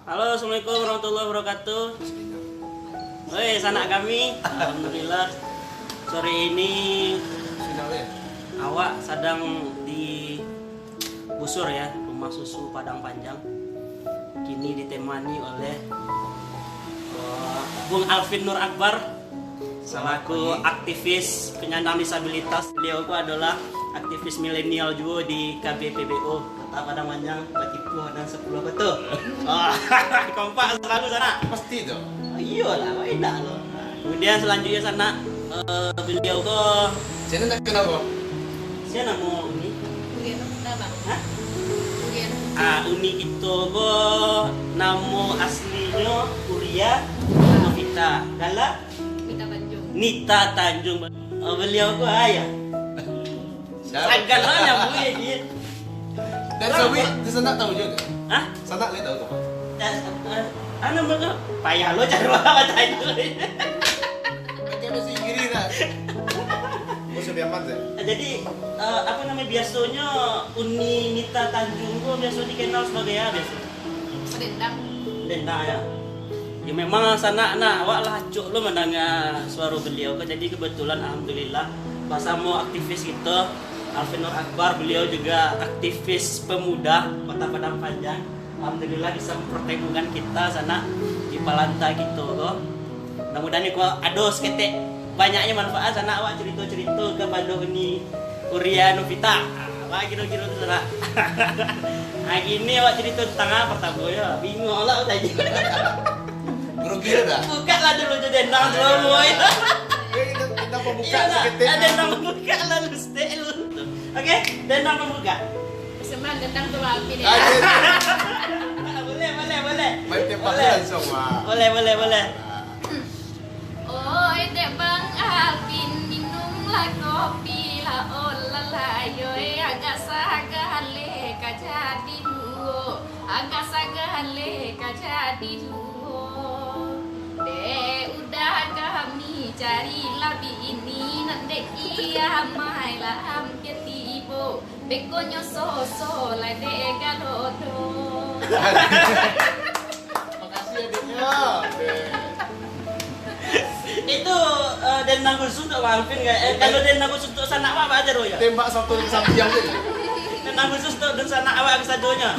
Halo, assalamualaikum warahmatullahi wabarakatuh. Woi, sanak kami, alhamdulillah sore ini awak sedang di busur ya, rumah susu Padang Panjang. Kini ditemani oleh Bung Alvin Nur Akbar selaku aktivis penyandang disabilitas. Beliau itu adalah aktivis milenial juga di KBPBO Kota Padang Panjang, Batipu dan 10 betul. Oh, kompak selalu sana. Pasti tuh. Oh, iyalah, enak loh. Kemudian selanjutnya sana beliau tuh Saya tak kenal kok. saya nama Uni. Urian apa? Hah? Urian. Uni itu kok nama aslinya Uria Novita. Gala Mita Tanjung. Nita Tanjung. Beliau kok ayah. Agak lah yang boleh dia. Dan Sawi, di sana tahu juga. Hah? Sana lihat tahu kok. Anu mereka payah lo cari apa tanya. Mereka mesti kiri lah. Mau sebiar mana? Jadi apa namanya biasanya Uni Nita Tanjung kok biasa dikenal sebagai apa biasa? Pedendang. Dendang ya. Ya memang sana nak awak lah cuk lo mendengar suara beliau kan, jadi kebetulan alhamdulillah bersama aktivis itu Alvin Nur Akbar, beliau juga aktivis pemuda Kota Padang Panjang. Alhamdulillah bisa mempertemukan kita sana di Palanta gitu kok. Mudah-mudahan kok ados ketek banyaknya manfaat sana awak cerita-cerita kepada Uni Uria Novita. Apa kira-kira itu sana. Nah gini awak cerita tentang apa pertama ya? Bingung lah tadi. Grogi dah. Buka lah dulu jadi dendang dulu boy. Kita pembuka Iya sedikit. ada dendang pembuka lah lu stay lu. Oke, dendang pembuka. Sebenarnya dendang tuh api deh. Boleh. Baik tempat Boleh. langsung mah. Boleh. Oi dek bang Alvin minumlah kopi lah olala yoi agak sagale kajadi duo agak sagale kajadi duo dek udah kami cari labi ini nanti iya mai lah hampir tibo bekonyo soso lah dek galodo. Makasih adiknya. Itu dendang khusus untuk Alvin nggak? Kalau dendang khusus untuk sanak apa aja roh ya? Tembak satu di samping gitu. Dendang khusus untuk sanak awak kesadonya.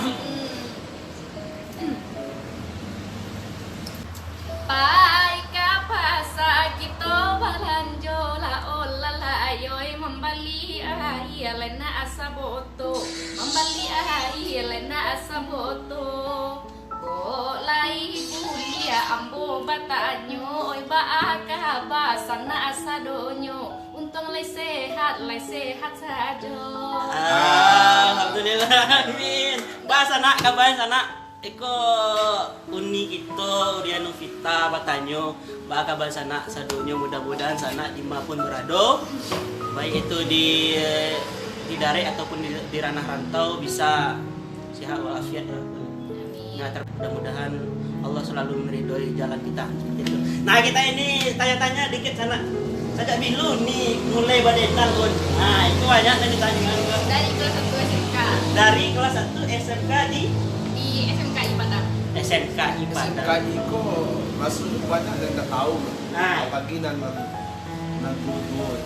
Pai kapasa kita balanjo la olala yoi membali ai lena asaboto membali ai lena asaboto ko lai bulia ambo batanyo oi baaka basana asadonyo untung lai sehat sajo. Alhamdulillah, amin. Bahasa nak kabar sana. Eko Uni kita Uria Novita Batanyo baka bahasa nak sadunya mudah-mudahan sana dimanapun berada, baik itu di daerah ataupun di ranah rantau bisa sehat walafiat ya. Nah, mudah-mudahan Allah selalu meridhoi jalan kita. Gitu. Nah kita ini tanya-tanya dikit sana. Sajak bilu nih mulai badetan pun. Nah itu banyak tadi tanya Dari kelas 1 SMK dari kelas 1 SMK di SMKI Padang. SMKI Padang. SMKI kok masuk banyak dan tak tahu. Nah. Apalagi nan guru.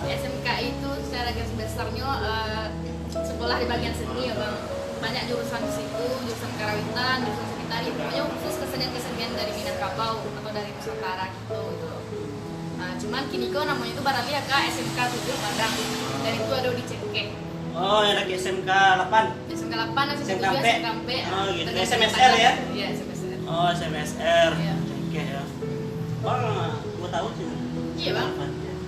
Di SMK itu secara garis besarnya sekolah di bagian seni ya bang, banyak jurusan di situ, jurusan karawitan, jurusan sekretari, pokoknya khusus kesenian dari Minangkabau atau dari Nusantara gitu. Nah cuman kini kok namanya itu berarti ya kak SMK 7 Padang, dan itu ada di Cengkeh. Oh yang lagi SMK 8. SMK 8 dan SMK 7 SMK. SMK. Oh gitu. Dan SMSR ya? Iya SMSR. Oh SMSR. Iya. Oke ya. Bang 2 tahun sih. Iya bang.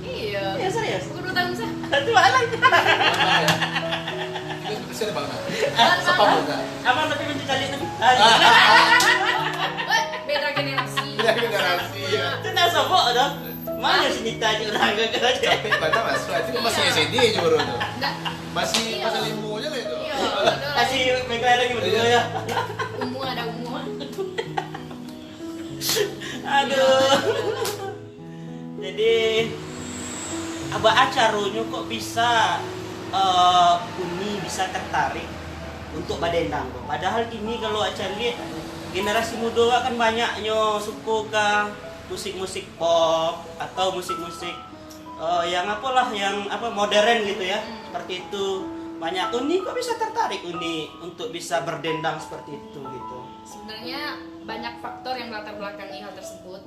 Iya. Iya serius. Aku 2 tahun sah. Itu alang. Ini bisa bang. Bang, Siapa bang. bukan? Abang tapi mencari nabi. Weh, beda generasi. Beda generasi ya. Itu nak sobok dong. Mana sini tadi orang ke Capek banget mas. Itu masih SD aja baru tuh. Enggak. Masih Iya. limbo aja lah itu. Iya. Kasih McLaren lagi berdua ya. Ada umum. Aduh. Jadi apa acaranya kok bisa Uni bisa tertarik untuk badendang. Padahal kini kalau acan lihat generasi muda kan banyaknya suka musik-musik pop atau musik-musik yang apalah yang apa modern gitu ya. Seperti itu. Banyak Uni kok bisa tertarik Uni untuk bisa berdendang seperti itu gitu. Sebenarnya banyak faktor yang latar belakangi hal tersebut.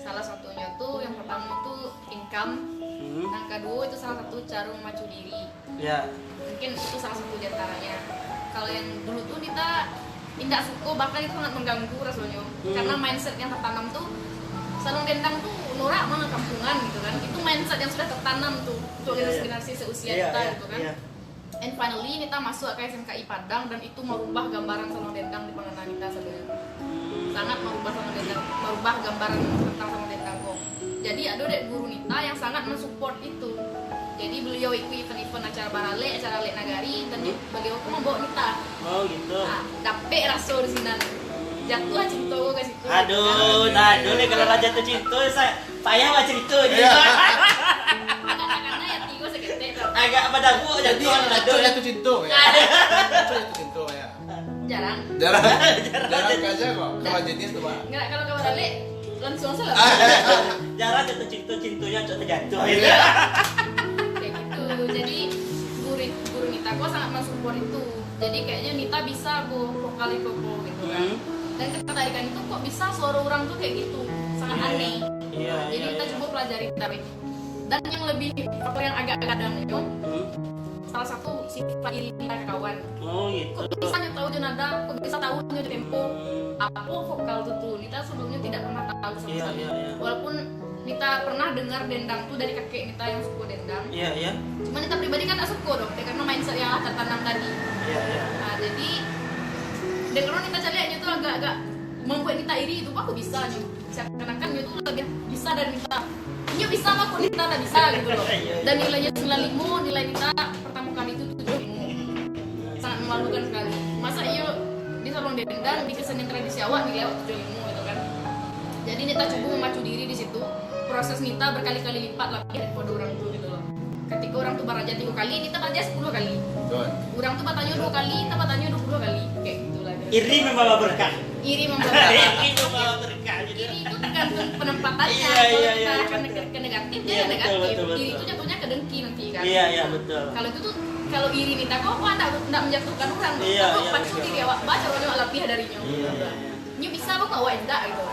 Salah satunya tuh yang pertama tuh income, yang kedua itu salah satu cara memacu diri. Ya. Mungkin itu salah satu diantaranya. Kalau yang dulu tuh kita tidak suka, bahkan itu sangat mengganggu rasanya. Karena mindset yang tertanam tuh salon dendang tuh norak banget kampungan gitu kan. Itu mindset yang sudah tertanam tuh untuk generasi seusia kita gitu kan. And finally kita masuk ke SMKI Padang dan itu merubah gambaran salon dendang di pengenalan kita sebenarnya. Sangat merubah salon dendang, merubah gambaran tentang salon dendang kok. Jadi ada dek guru Nita yang sangat mensupport itu. Jadi beliau ikut event-event acara Barale, acara Lek Nagari dan beliau pun membawa Nita. Oh gitu. Nah, dapet rasa di sini. Jatuh cinta gue ke situ. Aduh, nah dulu kalau raja tuh cinta saya payah lah cerita dia. Karena ya tiga seketek tuh. Agak pada gua Jadi jatuh. jatuh cinta ya. Jatuh cinta ya. Jarang. Jarang aja kok. Sama jenis tuh, Pak. Enggak kalau ke Barale langsung salah. Jarang jatuh cinta-cintanya jatuh. Kayak gitu. Jadi guru Nita kok sangat mensupport itu. Jadi kayaknya Nita bisa vokal gitu kan. Dan ketertarikan itu kok bisa suara orang tuh kayak gitu, sangat aneh. Jadi kita coba pelajari tapi. Dan yang lebih faktor yang agak kadangnya, salah satu sifat iri kita kawan. Oh gitu. Kok bisa tahu nada, kok bisa tahu tempo, apa vokal tuh Nita sebelumnya tidak pernah tahu sama sekali. Walaupun Nita pernah dengar dendang tuh dari kakek Nita yang suka dendang. Iya. Cuma Nita pribadi kan tak suka dong, karena mindset yang tertanam tadi. Iya. Nah jadi dengar Nita cariannya tuh agak membuat Nita iri itu aku bisa nih. Seakan-akan dia tuh lebih bisa dari Nita. Dia bisa mah kok Nita tak bisa gitu loh. Dan nilainya 95, nilai Nita pertama kali itu 75. Sangat memalukan sekali. Masa iya di salon dendang di kesenian tradisi awak nilai 75 gitu kan. Jadi Nita coba memacu diri di situ. Proses Nita berkali-kali lipat lebih daripada orang tuh gitu loh. Ketika orang tuh beraja 3 kali, Nita beraja 10 kali. Orang tuh bertanya 2 kali, Nita bertanya 22 kali. Kayak gitulah. Iri membawa berkah. Iri membawa berkah. Iri membawa berkah. Iri itu tergantung penempatannya. Iya. Kalau kita ke negatif dia negatif. Iri itu jatuhnya ke dengki nanti kan. Iya betul. Kalau itu tuh kalau iri Nita kok enggak menjatuhkan orang. Kok pacu diri awak baca orang lebih darinya. Nyu bisa kok awak enggak gitu.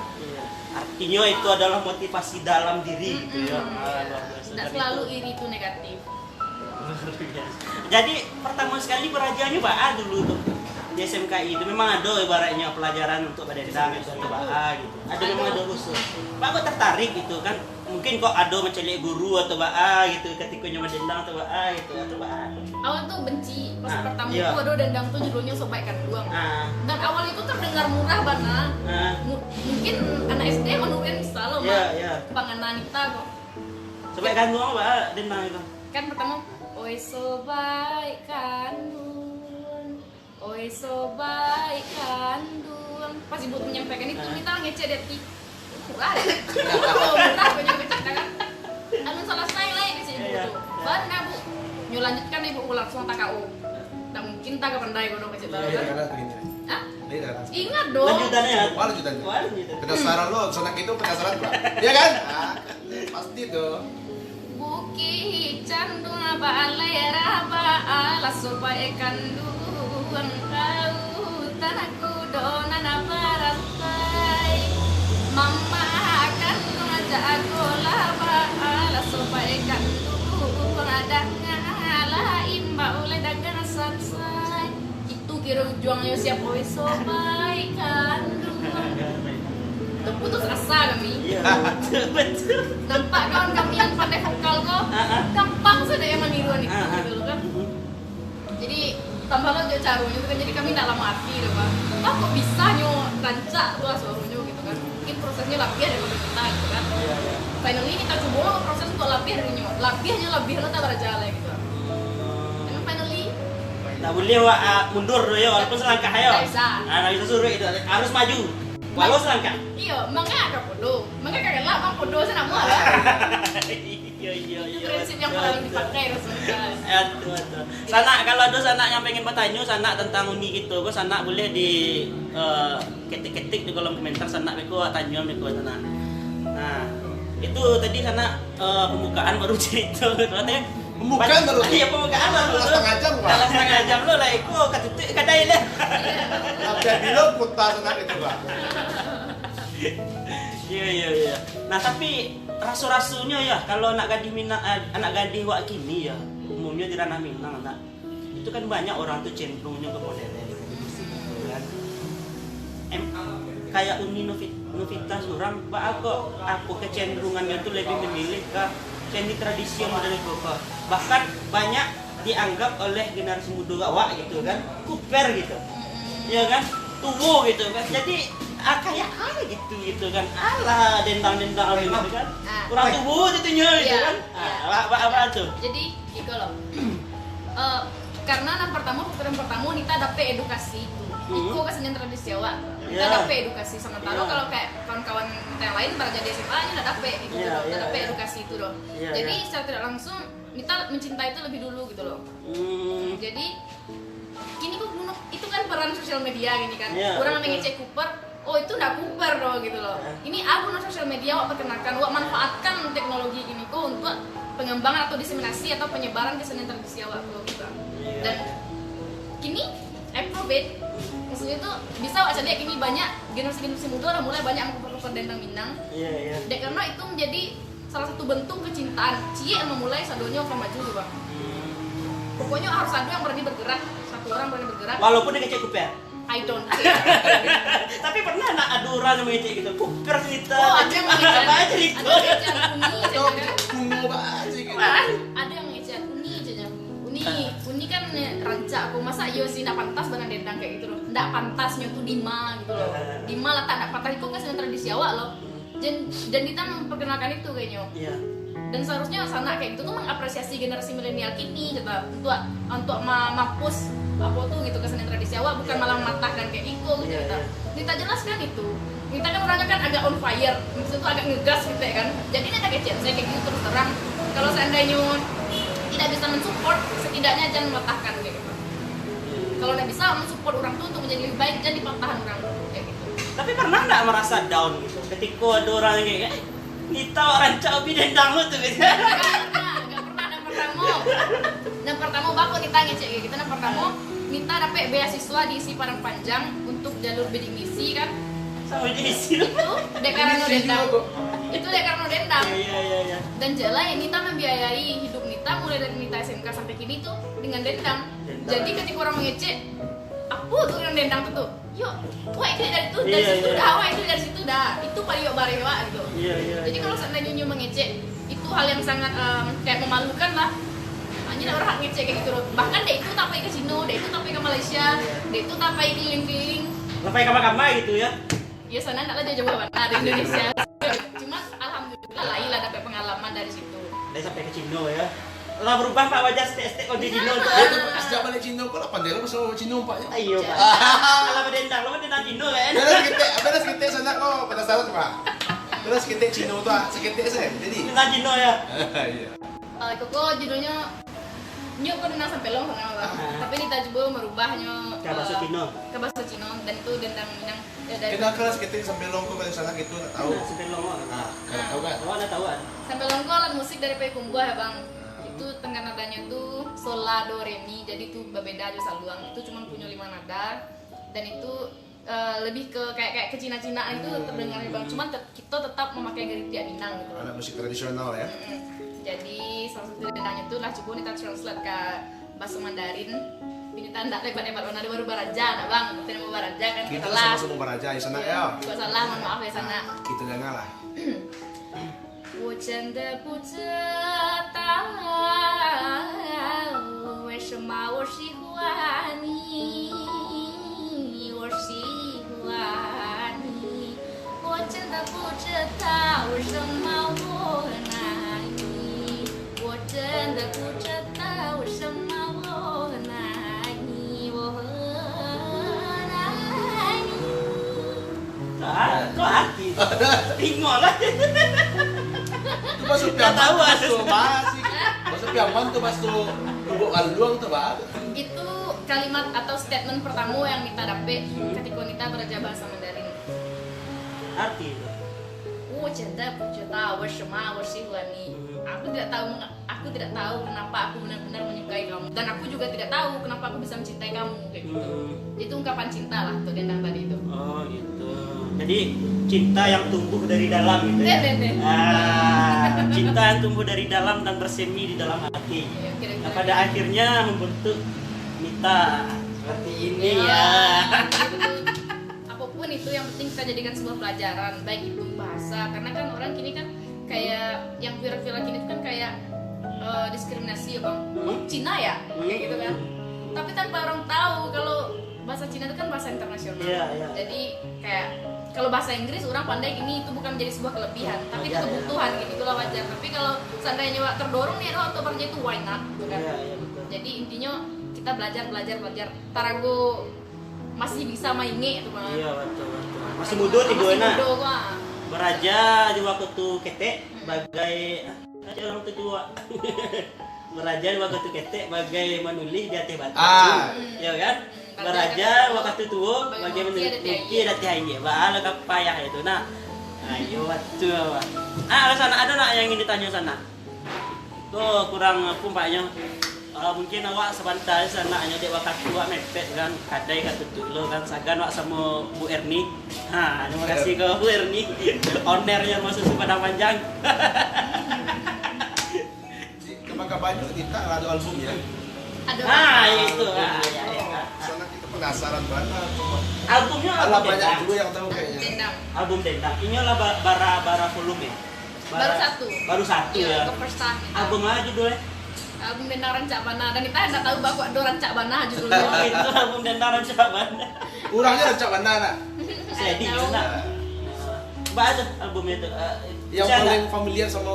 Artinya itu adalah motivasi dalam diri gitu ya. Tidak selalu iri itu negatif. Jadi pertama sekali berajanya Pak dulu tuh di SMKI itu memang ada ibaratnya pelajaran untuk badendang itu atau gitu. Memang ada khusus. Pak kok tertarik gitu kan? Mungkin kok ada mencari guru atau gitu ketika nyoba dendang atau gitu atau Awal tuh benci pas pertama iya. tuh ada dendang tuh judulnya Sobaikan Duang. Dan awal itu terdengar murah banget. Mungkin anak SD menurutnya bisa loh panganan Nita kok. Sobaikan Duang Pak dendang itu. Kan pertama oi sobaikan duang, oi sobaikan duang. Pas ibu menyampaikan itu Nita ngecek deti. Murah deh. Murah banyak bercanda kan. Anu selesai lah ya sih ibu tuh. Baru nah bu, nyu lanjutkan ibu langsung TKO. Tak mungkin tak pandai kono kecil tahu kan? Hah? Ingat dong. Lanjutannya. Lanjutannya. Penasaran lo, sonak itu penasaran Pak. Iya kan? Pasti tuh. Buki candung balai raba alas supaya kandungan kau tanahku donan barantai mama kandung aja aku laba alas supaya kandungan adanya ala imba oleh dagang sansai itu kira juangnya siapa sobai kandungan itu putus asa kami. Iya, betul. Nampak kawan kami yang pandai vokal kok, gampang saja yang meniruan itu gitu kan. Jadi tambah lagi caranya itu kan, jadi kami tidak lama hati loh Pak. Kok bisa nyo rancak tuh suaranya gitu kan. Mungkin prosesnya latihan daripada kita gitu kan. Finally kita coba proses untuk latihan dari nyo. Latihannya lebih lo tak berjalan gitu. Dan finally tak boleh mundur ya walaupun selangkah ya. Tidak bisa. Nah, bisa suruh itu harus maju. Walau selangkah. Iya, makanya agak podo. Makanya kagak lah bang podo saya nak mual. Iya. Prinsip yang paling dipakai Rasulullah. Aduh. Sana kalau ada sana yang pengen bertanya sana tentang uni gitu, kok sana boleh di ketik-ketik di kolom komentar sana beko tanya beko sana. Nah, itu tadi sana pembukaan baru cerita katanya. Pembukaan baru? Iya, pembukaan baru. Dalam setengah jam, Pak. Dalam setengah jam lo lah iku katutik kadai lah. Tapi bilang putar senang itu, Pak. Iya. Nah, tapi rasu-rasunya ya kalau anak gadis Minang anak gadis wak kini ya, umumnya di ranah Minang anak. Itu kan banyak orang tuh cenderungnya ke modern gitu kan. Kayak Uni Novita Surang, Pak aku kecenderungannya tuh lebih memilih ke candi tradisi yang modern kok. Bahkan banyak dianggap oleh generasi muda wak gitu kan, kuper gitu. Ya kan? Tubuh gitu kan. Jadi kayak gitu kan. Alah dendang-dendang gitu kan. Kurang tubuh itunya gitu kan. Apa tuh? Jadi gitu loh. Karena yang pertama Nita dapet edukasi itu. Itu kesenian tradisi Jawa. Nita dapet edukasi sementara kalau kayak kawan-kawan kita yang lain pada jadi SMA nya udah dapet gitu loh. Udah dapet edukasi itu loh. Jadi secara tidak langsung Nita mencintai itu lebih dulu gitu loh. Jadi gini kok itu kan peran sosial media gini kan. Orang mengecek Cooper, oh itu udah Cooper loh gitu loh. Ini aku no sosial media wak perkenalkan, wak manfaatkan teknologi gini kok untuk pengembangan atau diseminasi atau penyebaran kesenian tradisi Jawa gitu. Dan kini approve maksudnya itu bisa wak jadi kini banyak generasi muda udah mulai banyak mengcover dendang Minang. Dan karena itu menjadi salah satu bentuk kecintaan cie yang memulai sadonya akan maju tuh bang. Pokoknya harus ada yang berani bergerak, satu orang berani bergerak. Walaupun dia ngecek kuper. I don't care. Tapi pernah anak ada orang yang ngecek gitu, kuper cerita. Oh ada yang ngecek. Apa cerita? Ada yang ngecek uni, Kuno banget sih gitu. ada yang ngecek uni aja. Uni kan rancak aku masa iyo sih ndak pantas dengan dendang kayak gitu loh. Ndak pantasnya tuh Dima gitu loh. Dima lah tak pantas itu kan kesenian tradisi Jawa loh. Dan kita memperkenalkan itu kayaknya. Iya. Dan seharusnya sana kayak gitu tuh mengapresiasi generasi milenial kini gitu untuk mampus apa tuh gitu kesenian tradisi Jawa bukan malah mematahkan kayak itu gitu kita jelaskan itu kita kan orangnya kan agak on fire maksudnya tuh agak ngegas gitu ya kan jadi ini agak kecil saya kayak gitu terus terang kalau seandainya tidak bisa mensupport setidaknya jangan mematahkan kayak gitu kalau tidak bisa mensupport orang tuh untuk menjadi lebih baik jangan dipatahkan orang tuh kayak gitu. Tapi pernah nggak merasa down gitu ketika ada orang yang kayak Nita orang cabi dendang lu tuh gitu. Nggak pernah yang pertama bakal Nita ngecek kayak gitu yang pertama Nita dapet beasiswa di isi Padang Panjang untuk jalur bidik misi kan Sama diisi lu. itu Dekarno Dendang itu Dekarno Dendang Iya. dan jalan yang Nita membiayai hidup Nita mulai dari Nita SMK sampai kini tuh dengan dendang. Jadi ketika orang mengecek apa tuh yang dendang tuh yuk wah itu dari situ dah wah itu dari situ dah itu paling barewa gitu. Jadi kalau seandainya nyu mengecek itu hal yang sangat kayak memalukan lah hanya orang ngecek kayak gitu loh bahkan dia itu tapai ke Cino dia itu tapai ke Malaysia dia itu tapai keliling-keliling Lepai kamar-kamar gitu ya. ya sana enggak lah jauh banget di Indonesia cuma alhamdulillah lah dapat pengalaman dari situ. Dari sampai ke Cino ya. Lah berubah Pak wajah stek-stek kau di Cino tuh. Sejak balik Cino kok 8 daerah bersama Cino Pak ya. Ayo Pak. Kalau dendang lo dendang Cino kan. Beres kita sana kok penasaran Pak. Terus kita Cino tuh sekitar saya. Jadi Dendang Cino ya. Iya. Itu kok judulnya nyok kok dendang sampai long sama bang. Tapi Nita coba merubahnya Ke bahasa Cino. ke bahasa Cino dan itu dendang Minang ya dari Kita kelas kita sampai longko ke sana gitu nggak tahu. Sampai lo. Nah, kalian tahu kan? Oh, ada tahu kan? sampai long kok alat musik dari Payakumbuh ya bang. Itu tengah nadanya tuh sol la do re mi jadi tuh berbeda aja saluang itu cuma punya 5 nada dan itu lebih ke kayak ke Cina-Cina itu terdengar bang cuman kita tetap memakai geritia Minang gitu. Anak musik tradisional ya. Jadi salah satu dendangnya itu lah coba kita translate ke bahasa Mandarin ini tanda lebat-lebat mana ada baru baraja nak bang kita mau baraja kan Kita salah sama-sama baraja di sana ya. gak salah mohon maaf ya sana Kita dengar lah. 我真的不知道为什么我喜欢你，我喜欢你，我真的不知道为什么我爱你，我真的不知道为什么我爱你，我爱你。 Kok hati? Bingung lah. masuk Nggak tahu, piaman tuh masih. Masuk piaman tuh masuk lubuk aluang tuh Pak. Itu kalimat atau statement pertama yang Nita dapet ketika Nita belajar bahasa Mandarin. Arti itu. 我真的不知道为什么我喜欢你. Aku tidak tahu kenapa aku benar-benar menyukai kamu dan aku juga tidak tahu kenapa aku bisa mencintai kamu kayak gitu. Itu ungkapan cinta lah tuh Dendang tadi itu. Oh gitu. Jadi cinta yang tumbuh dari dalam gitu ya. Cinta yang tumbuh dari dalam dan bersemi di dalam hati. Ya, kira-kira Nah, pada akhirnya membentuk Nita seperti ini ya. Betul. Apapun itu yang penting kita jadikan sebuah pelajaran, baik itu bahasa, karena kan orang kini kan kayak yang viral-viral kini itu kan kayak diskriminasi ya bang, Cina ya, kayak gitu kan. Tapi tanpa orang tahu kalau bahasa Cina itu kan bahasa internasional. Iya. Jadi kayak kalau bahasa Inggris orang pandai gini itu bukan menjadi sebuah kelebihan, tapi itu Wajar, kebutuhan gitu, itulah wajar. Tapi kalau seandainya terdorong nih atau kerja itu why not, gitu kan. Iya, betul. Jadi intinya kita belajar. Tarago masih bisa mainnya itu bang. Iya betul. Masih muda tidur Masih enak. muda gua. Beraja di waktu tu ketek bagai aja orang tua. Beraja di waktu tu ketek bagai menulis di atas batu. Ya kan? Beraja waktu tua bagai menulis di atas air. Bahala kapayah itu nah. Ayo betul. Ada sana ada nak yang ingin ditanya sana. Tuh kurang apa mbaknya? Mungkin awak sebentar sana hanya dek waktu tua mepet kan kadai kat tutup lo kan sagan awak sama Bu Erni. Terima kasih ke Bu Erni. Ownernya masuk Padang Panjang. Kemangka Banyu Nita ada album ya. Ada Itu. Sana kita penasaran banget. Albumnya Alah album banyak Dendang. juga yang tahu kayaknya. Dendang. Album Dendang. Ini lah bara volume. Baru satu ya. ke first time itu. Album aja judulnya. Album Dendang Rancak Bana dan kita enggak tahu bahwa ada Rancak Bana Oh, judulnya. itu album Dendang Rancak Bana. Kurangnya rancak mana nak? Sedih Tahu. kan. Baca albumnya itu. Yang Saya paling familiar sama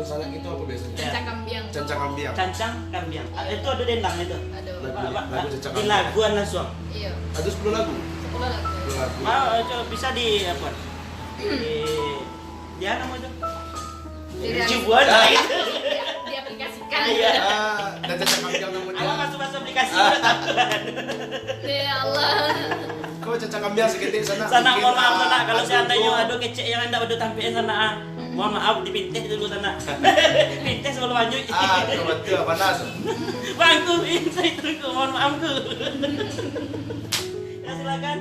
Sanak itu apa biasanya? Rancak Kambiang. Cancang Kambiang. Cancang Kambiang. Itu ada Dendang itu. Aduh. Lagu Cancang Di Kambiang. laguan langsung. Iya. Ada 10 lagu. 10 lagu. 10 lagu. Coba bisa di apa? Di apa namanya itu? Di Cibuan itu. diaplikasikan. Iya. Dan Cancang Kambiang namanya. Awak masuk aplikasi udah tahu kan. Ya Allah. Kau Cancang Kambiang seketik sana. Sana mungkin, mohon maaf sana kalau ada seandainya itu. ada kecek yang anda udah tampilin sana. Mohon maaf dipintes dulu sana. Pintes sebelum maju. Betul, panas. Bangku, saya tunggu. Mohon maaf ku. Ya silakan.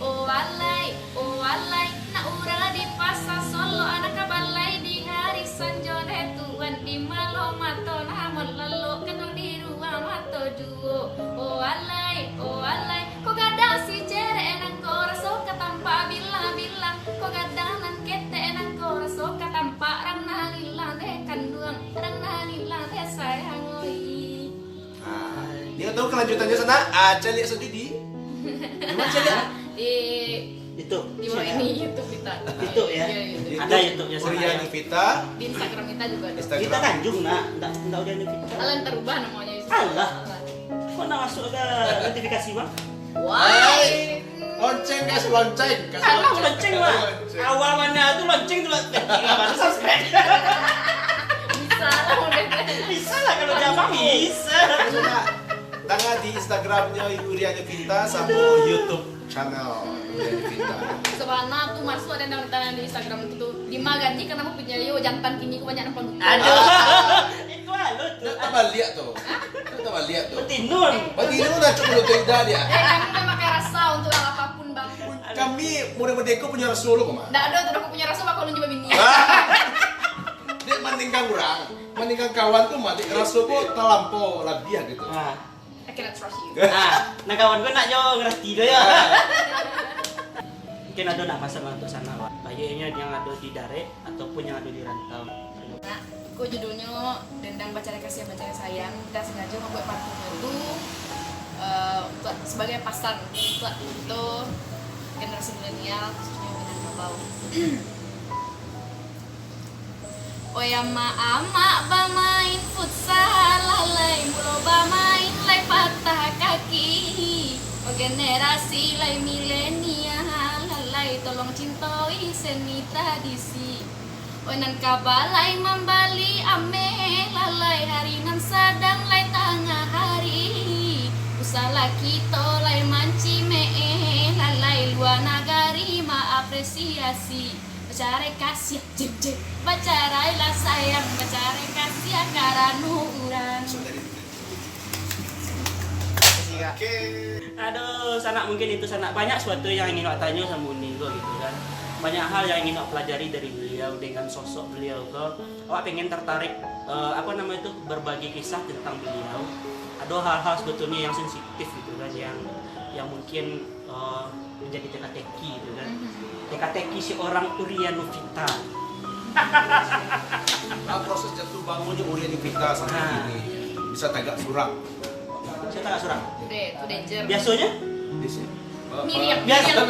Oh walai, nak ura di pasar Solo anak kabalai di hari sanjone tuan di malo mato namun lalu kenal di ruang mato juo. Oh walai, kok gada si cere enang ko raso katampa bila, kok gada nan kete enang ko raso katampa rang nalila de kanduang, rang nalila de sayang oi. Dia tahu kelanjutannya sana. Celi sedidi. Gimana Celi? Itu. Di bawah ini YouTube kita. Itu ya. Iya, YouTube. Ada YouTube-nya sana. Urian Ya. Vita. Di Instagram kita juga ada. Instagram. Kita Tanjung nak, enggak udah kita. Kalian terubah namanya. Allah. Kok nak masuk ke notifikasi bang? Why? Lonceng guys, lonceng. Alah lonceng lah. Awal mana tuh lonceng tuh baru subscribe. Bisa lah udah. Bisa lah kalau dia bang bisa. Tengah di Instagramnya Urian Vita sama YouTube channel Urian Vita. Sebenarnya tuh masuk ada yang di Instagram itu tuh 5 gaji karena mau punya yo jantan kini aku banyak nampak. Aduh. Itu halo Itu tuh. tambah lihat tuh. Itu tambah lihat tuh. Betinun. Berarti ini udah cukup tidak dia. Kami udah pakai rasa untuk yang apapun bang. Kami murid-muridku punya Rasulullah kok, Mak. Nggak ada tuh aku punya rasa bakal nunjuk bini. Dia bandingkan kurang. Bandingkan kawan tuh mati Rasulullah terlampau labiah gitu. I cannot trust you. Nah kawan gue nak jauh ngerti dia ya. Mungkin ada nak pasang untuk sana Pak. Bayinya yang ada di Dare ataupun yang ada di Rantau. Nah, aku judulnya Dendang Baca Kasih Baca Sayang. Kita sengaja membuat parfum itu untuk sebagai pasan untuk generasi milenial khususnya Minangkabau. Oyama ama bamain futsal lalai mulo bamain lai patah kaki. O generasi lai milenial lalai to tolong cintai seni tradisi. Onan kabalai membali ame lalai hari nan sadang lai tengah hari. Usala kita lai manci mee lalai luar nagari maapresiasi. Bacare kasih jep jep bacarai lah sayang bacare kasih karanuran. Oke. Aduh, Sanak mungkin itu Sanak banyak sesuatu yang ingin awak tanya sama Unigo gitu kan. Banyak hal yang ingin awak pelajari dari beliau dengan sosok beliau kok. Awak pengen tertarik berbagi kisah tentang beliau. Ada hal-hal sebetulnya yang sensitif gitu kan yang mungkin menjadi teka-teki gitu kan. Teka-teki si orang Urian Novita. Proses jatuh bangunnya Urian Novita sampai ini bisa tagak surat. Saya tak surat. Itu danger. Biasanya? Di sini. Miriam. Biasa.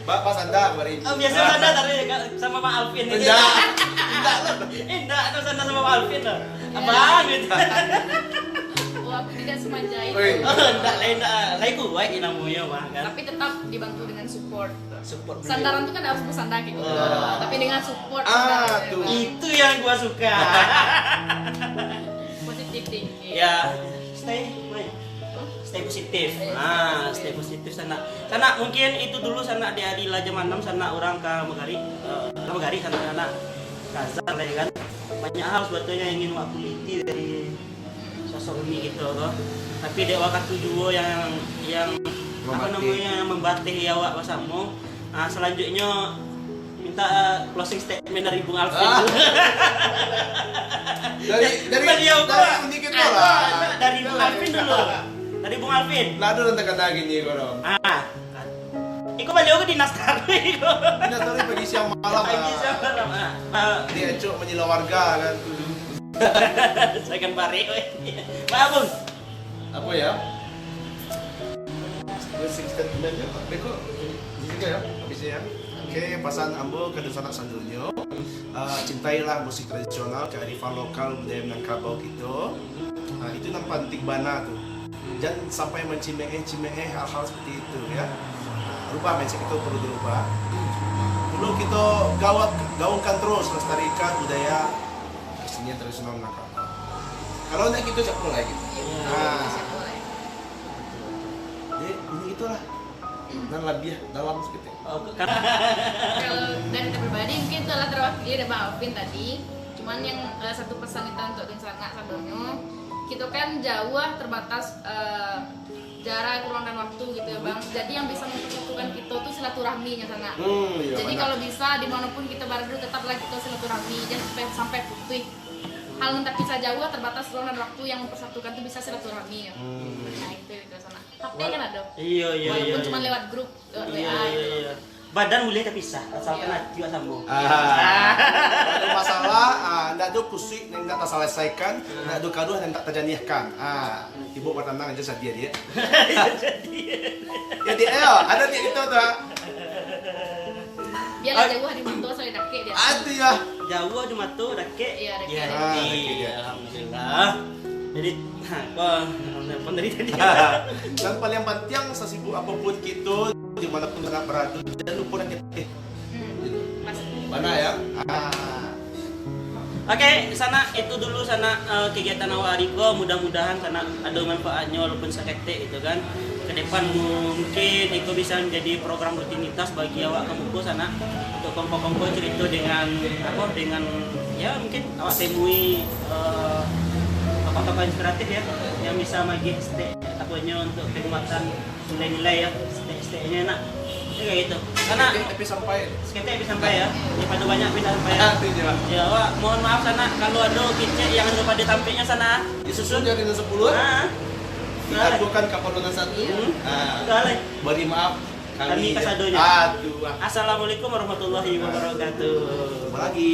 Pak Sanda kemarin. Biasa Sanda tadi sama Pak Alvin ini. Enggak, atau Sanda sama Pak Alvin lah. Abang gitu. Oh, aku tidak semanjai. Enggak, saya kuat namanya mah kan. Tapi tetap dibantu dengan support. Support beliau. Sandaran tuh kan harus bersandar gitu. Tapi dengan support. Tuh. Itu yang gua suka. Positif thinking. Ya, stay positif. Stay positif sana. Sana mungkin itu dulu sana di Adila zaman 6 sana orang ke Megari sana Kazan lah ya kan. Banyak hal sebetulnya yang ingin aku teliti dari sosok Umi gitu loh. Tapi dewa katu juwo yang membatih awak pasamu. Selanjutnya minta closing statement dari Bung Alvin. dari beliau ini kita lah. Dari Bung Alvin dulu. Dari Bung Alvin. Lado nanti kata gini koro. Iku beliau ke dinas karo iku. Dinas karo pagi siang malam. Pagi siang malam. Dia cuk menyila warga kan. Saya kan bari. Pak Bung. Apa ya? Closing statement ya. Beko. Juga ya habisnya ya. Oke, pasan ambo ke sanak sandunya. Cintailah musik tradisional, kearifan lokal, budaya Minangkabau gitu. Itu yang penting bana tuh. Jangan sampai mencimeh hal-hal seperti itu ya. Rubah mindset itu perlu dirubah. Perlu kita gaungkan terus lestarikan budaya kesenian tradisional Minangkabau. Kalau enggak gitu cak mulai gitu. Jadi ini itulah. Dan lebih dalam seperti Karena Kalau dari kita pribadi mungkin telah terwakili dari Bang Alvin tadi. Cuman yang satu pesan kita untuk Sangat sebelumnya, kita kan jauh terbatas jarak, ruang dan waktu gitu ya Bang. Jadi yang bisa mempersatukan kita tuh silaturahminya sana. Iya, Jadi benar. kalau bisa dimanapun kita berada tetaplah kita silaturahmi, jangan sampai putih. Hal yang terpisah jauh terbatas ruang dan waktu yang mempersatukan tuh bisa silaturahmi ya. Nah itu sana. HP kan ada. Iya. Walaupun cuma lewat grup WA. Iya. Badan boleh terpisah, asalkan hati juga sambung. Ada masalah, ndak ada kusik yang tak terselesaikan, ndak ada kaduh yang tak terjadikan. Ibu bertenang aja saja dia. Ya dia, ada dia itu tuh. Biarlah jauh hari mantua soalnya dake dia. Ada ya. Jauh aja matu, dake. Iya, dake. Iya, alhamdulillah. Jadi, telepon dari tadi. Dan paling penting sesibuk apapun kita, dimanapun kita berada, jangan lupa dan kita. Mana ya? Oke, sana itu dulu sana kegiatan awal Ariko. Mudah-mudahan sana ada manfaatnya walaupun seketik itu kan. Ke depan mungkin itu bisa menjadi program rutinitas bagi awak kamu sana untuk kompor-kompor cerita dengan ya mungkin awak temui tokoh-tokoh inspiratif ya yang bisa bagi untuk penguatan nilai-nilai ya stay-nya enak. Kayak gitu. Karena tapi sampai seketik bisa sampai ya. Daripada banyak pindah sampai ya. Ya, Wak, mohon maaf sana kalau ada kicek yang ada pada tampilnya sana disusun jadi 10. Kita adukan ke Pondok 1. Galai. Beri maaf Kami kasadonya. Aduh. Assalamualaikum warahmatullahi wabarakatuh. Jumpa lagi.